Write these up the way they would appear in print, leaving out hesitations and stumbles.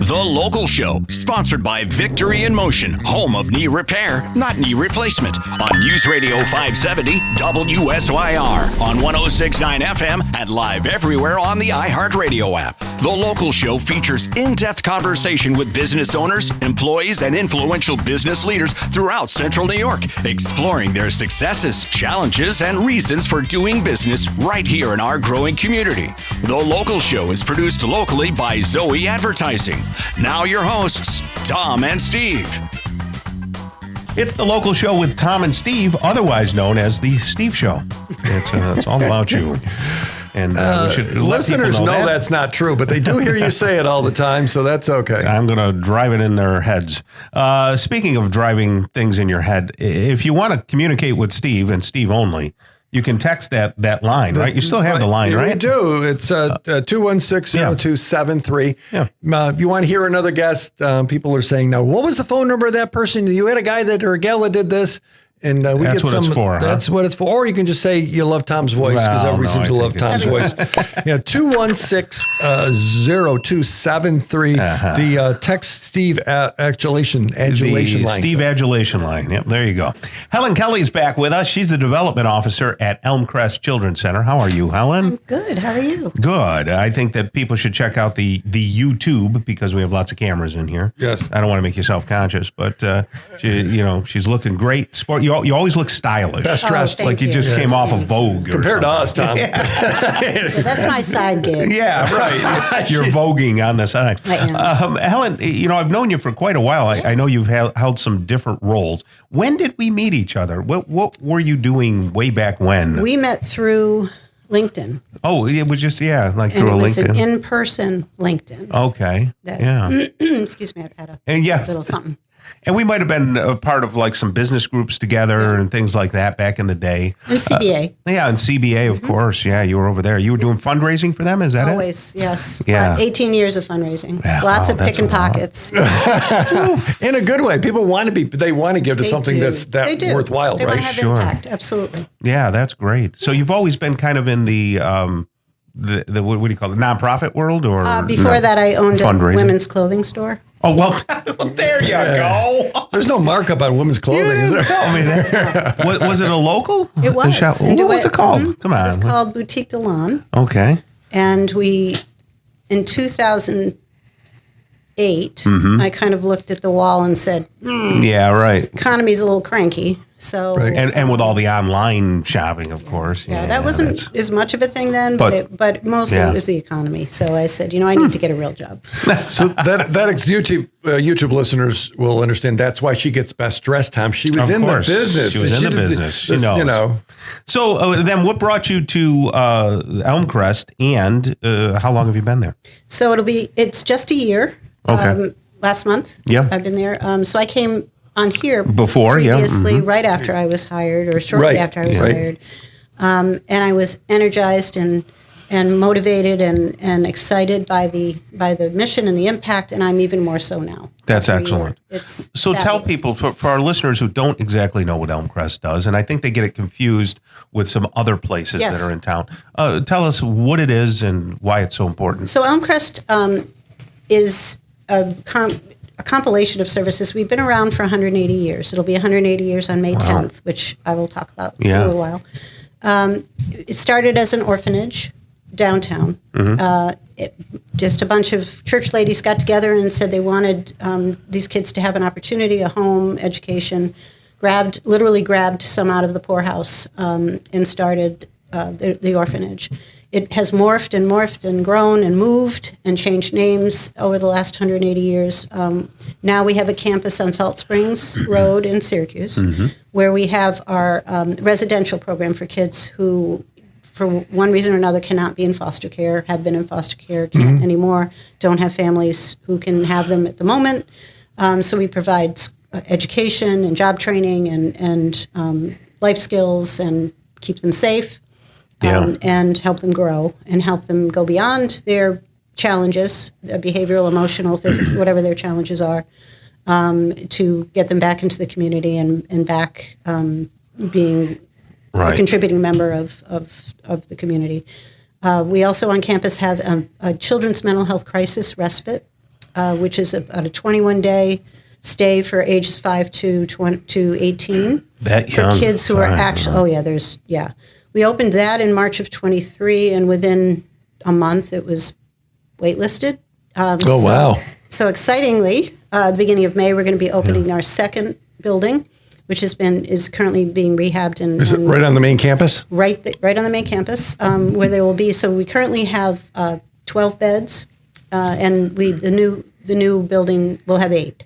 The Local Show, sponsored by Victory in Motion, home of knee repair, not knee replacement, on News Radio 570 WSYR, on 106.9 FM, and live everywhere on the iHeartRadio app. The Local Show features in-depth conversation with business owners, employees, and influential business leaders throughout Central New York, exploring their successes, challenges, and reasons for doing business right here in our growing community. The Local Show is produced locally by Zoe Advertising. Now your hosts, Tom and Steve. It's The Local Show with Tom and Steve, otherwise known as The Steve Show. It's all about you. And we should listeners know that's not true, but they do hear you say it all the time, so that's okay. I'm going to drive it in their heads. Speaking of driving things in your head, if you want to communicate with Steve and Steve only, you can text that line, right? You still have the line, right? We do. It's 216-0273. Yeah. If you want to hear another guest, people are saying, now, what was the phone number of that person? You had a guy that or a gal that did this. And we that's get what some. it's for, That's what it's for. Or you can just say you love Tom's voice because everybody seems to love Tom's voice. 216-0273. The text Steve adulation line. Steve adulation line. Yep, there you go. Helen Kelley's back with us. She's the development officer at Elmcrest Children's Center. How are you, Helen? I'm good. How are you? Good. I think that people should check out the YouTube because we have lots of cameras in here. Yes. I don't want to make you self-conscious, but she's looking great. You always look stylish. Best dressed. Like you just came off of Vogue. Compared to us, Tom. Yeah, that's my side gig. Yeah, right. You're voguing on the side. I am. Helen, I've known you for quite a while. Yes. I know you've held some different roles. When did we meet each other? What were you doing way back when? We met through LinkedIn. Oh, it was just, through a LinkedIn. And it was an in-person LinkedIn. Okay. Excuse me, I've had a little something. And we might have been a part of like some business groups together and things like that back in the day. And CBA. And CBA, of course. Yeah, you were over there. You were doing fundraising for them, is that Always, yes. Yeah. 18 years of fundraising. Yeah, Lots of that's picking pockets. In a good way. People want to give to something that's worthwhile, they right? Want to have impact, absolutely. Yeah, that's great. So you've always been kind of in the what do you call it, the nonprofit world, or before that, I owned a women's clothing store. Oh, well, there you go. There's no markup on women's clothing, is there? Tell me that. Was it a local? It was. What was it called? Mm-hmm. Come on. It was called Boutique de Lawn. Okay. And in 2008, I kind of looked at the wall and said, yeah, right. Economy's a little cranky. So right. And with all the online shopping, of course. Yeah, that wasn't as much of a thing then, but mostly it was the economy. So I said, I need to get a real job. So that YouTube listeners will understand that's why she gets best dressed, Tom. She was in the business. She was in the business. She knows. So then what brought you to Elmcrest, and how long have you been there? So it's just a year. Okay. Last month. Yeah. I've been there. So I came on here previously, right after I was hired, or shortly after I was hired. And I was energized and motivated and excited by the mission and the impact, and I'm even more so now. That's excellent. It's so fabulous. Tell people, for our listeners who don't exactly know what Elmcrest does, and I think they get it confused with some other places that are in town. Tell us what it is and why it's so important. So Elmcrest is a compilation of services. We've been around for 180 years. It'll be 180 years on May 10th, which I will talk about in a little while. It started as an orphanage downtown. Just a bunch of church ladies got together and said they wanted these kids to have an opportunity, a home, education, literally grabbed some out of the poorhouse and started the orphanage. It has morphed and grown and moved and changed names over the last 180 years. Now we have a campus on Salt Springs Road in Syracuse, where we have our residential program for kids who, for one reason or another, cannot be in foster care, have been in foster care, can't anymore, don't have families who can have them at the moment. So we provide education and job training and life skills and keep them safe. And help them grow and help them go beyond their challenges, their behavioral, emotional, physical, whatever their challenges are, to get them back into the community and back being a contributing member of the community. We also on campus have a children's mental health crisis respite which is about a 21-day stay for ages 5 to 18. That for young. kids who are actually, we opened that in March of 23, and within a month it was waitlisted. Wow. So excitingly, the beginning of May, we're going to be opening our second building, which is currently being rehabbed. Is it right on the main campus? Right on the main campus, where they will be. So we currently have 12 beds, and the new building will have 8.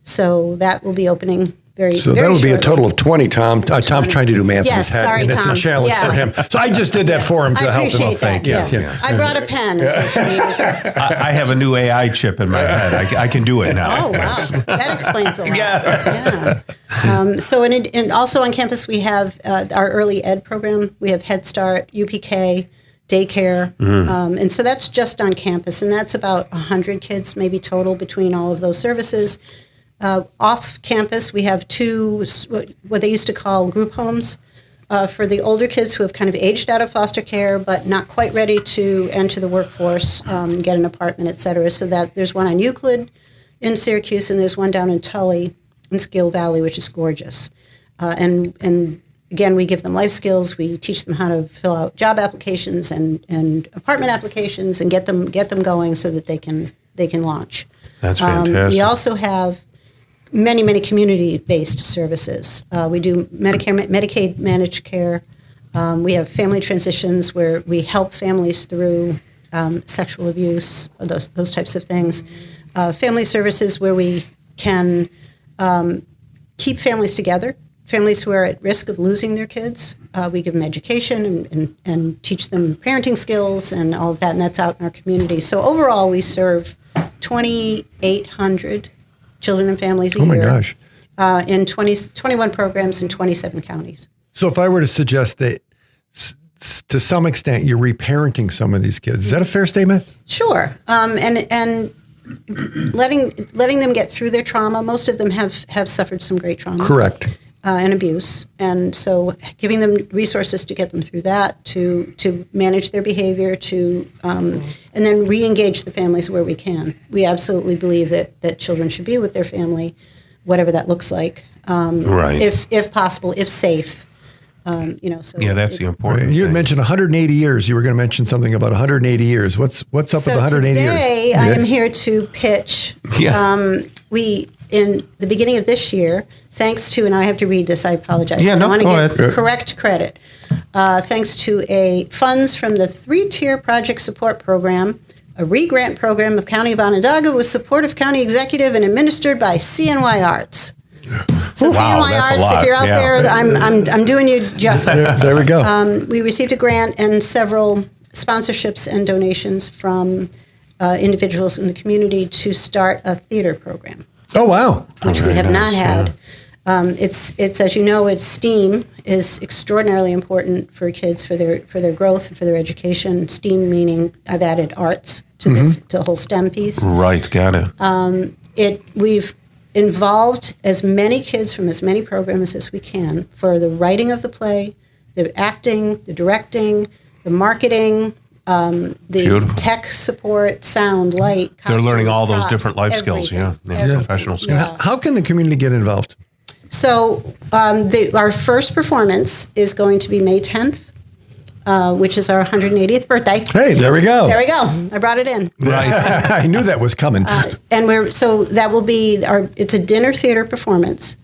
So that will be opening very So that would be a total of 20, Tom. Tom's trying to do math in his head, sorry, and it's Tom. a challenge for him. So I just did that for him to I help him out. appreciate that. Yes, Yeah. yeah. I brought a pen. In case you needed to. I have a new AI chip in my head. I can do it now. Oh, wow. That explains a lot. Yeah. So, and also on campus, we have our early ed program. We have Head Start, UPK, daycare. And so that's just on campus. And that's about 100 kids, maybe total, between all of those services. Off campus, we have 2, what they used to call group homes, for the older kids who have kind of aged out of foster care, but not quite ready to enter the workforce, get an apartment, et cetera. So that there's one on Euclid in Syracuse, and there's one down in Tully in Skill Valley, which is gorgeous. And again, we give them life skills. We teach them how to fill out job applications and apartment applications, and get them going so that they can launch. That's fantastic. We also have many community-based services. We do Medicaid managed care. We have family transitions where we help families through sexual abuse, those types of things. Family services where we can keep families together, families who are at risk of losing their kids. We give them education and teach them parenting skills and all of that, and that's out in our community. So overall, we serve 2,800 children and families a year. Oh, my gosh. In 21 programs in 27 counties. So if I were to suggest that to some extent you're reparenting some of these kids, is that a fair statement? Sure. And letting them get through their trauma. Most of them have suffered some great trauma. Correct. And abuse. And so giving them resources to get them through that, to manage their behavior, and then re-engage the families where we can. We absolutely believe that children should be with their family, whatever that looks like, Right. if possible, if safe. So Yeah, that's the important You had thing. mentioned 180 years. You were going to mention something about 180 years. What's up with the 180 years? Today, I am here to pitch. Yeah. We, in the beginning of this year, thanks to, and I have to read this, I apologize. Yeah, but no, I want go to give ahead. correct credit. Thanks to funds from the 3-tier project support program, a re-grant program of County of Onondaga with support of County Executive and administered by CNY Arts. So Wow, CNY that's a Arts, lot. if you're out Yeah. there, I'm doing you justice. There we go. We received a grant and several sponsorships and donations from individuals in the community to start a theater program, Oh, wow. which we Very have not nice, had. It's as you know, STEAM is extraordinarily important for kids for their growth and for their education. STEAM meaning I've added arts to this to the whole STEM piece. Right, got it. We've involved as many kids from as many programs as we can for the writing of the play, the acting, the directing, the marketing, the Beautiful. tech support, sound, light, They're learning costumes, all those props, different life skills, everything. professional skills. Yeah. How can the community get involved? So our first performance is going to be May 10th, which is our 180th birthday. Hey, there we go. There we go. I brought it in. Right. I knew that was coming. And that will be it's a dinner theater performance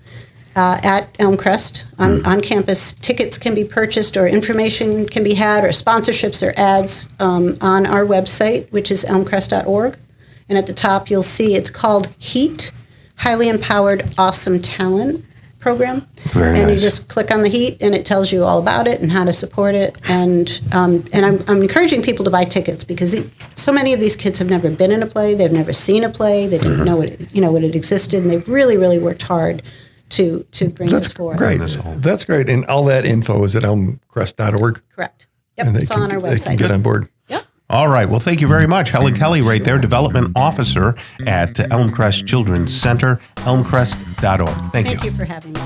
at Elmcrest on campus. Tickets can be purchased, or information can be had, or sponsorships or ads on our website, which is elmcrest.org. And at the top, you'll see it's called HEAT, Highly Empowered Awesome Talent Program. Very and nice. you just click on the HEAT, and it tells you all about it and how to support it. And I'm encouraging people to buy tickets, because so many of these kids have never been in a play, they've never seen a play, they didn't know what it existed, and they've really, really worked hard to bring this forward. Great. That's great. And all that info is at elmcrest.org. Correct. Yep, And it's all on our they can website. get on board. Yep. All right. Well, thank you very much. Helen Kelley right there, Development Officer at Elmcrest Children's Center, elmcrest.org. Thank you. Thank you for having me.